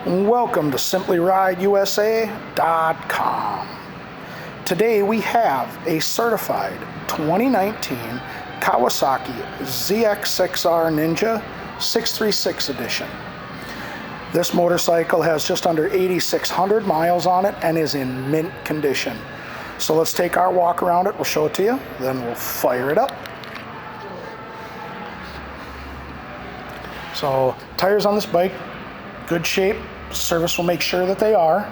Welcome to SimplyRideUSA.com. Today we have a certified 2019 Kawasaki ZX-6R Ninja 636 edition. This motorcycle has just under 8,600 miles on it and is in mint condition. So let's take our walk around it, we'll show it to you, then we'll fire it up. So tires on this bike, good shape. Service will make sure that they are.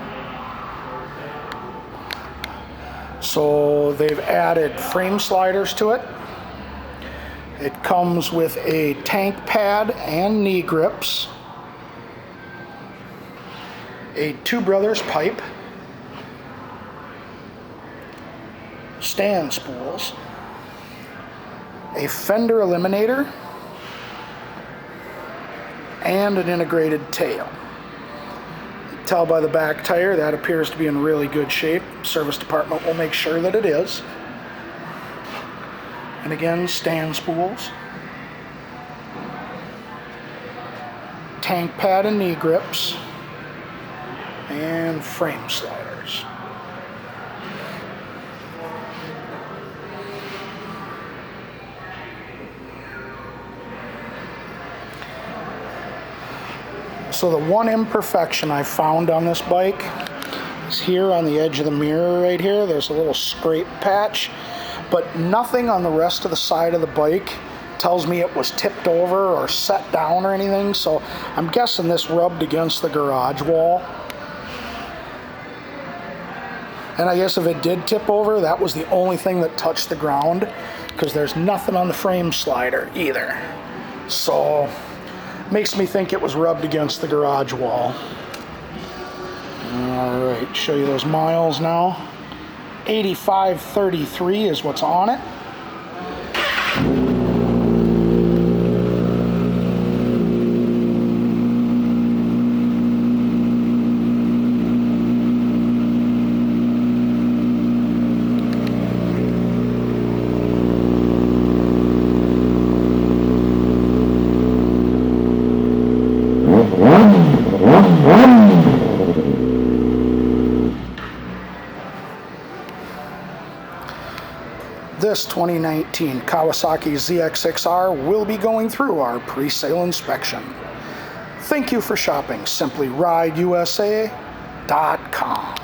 So they've added frame sliders to it. It comes with a tank pad and knee grips, a Two Brothers pipe, stand spools, a fender eliminator, and an integrated tail. Tell by the back tire that appears to be in really good shape. Service department will make sure that it is. And again, stand spools, tank pad and knee grips, and frame sliders. So the one imperfection I found on this bike is here on the edge of the mirror right here. There's a little scrape patch, but nothing on the rest of the side of the bike tells me it was tipped over or set down or anything. So I'm guessing this rubbed against the garage wall. And I guess if it did tip over, that was the only thing that touched the ground, because there's nothing on the frame slider either. So makes me think it was rubbed against the garage wall. Alright, show you those miles now. 8533 is what's on it. This 2019 Kawasaki ZX-6R will be going through our pre-sale inspection. Thank you for shopping SimplyRideUSA.com.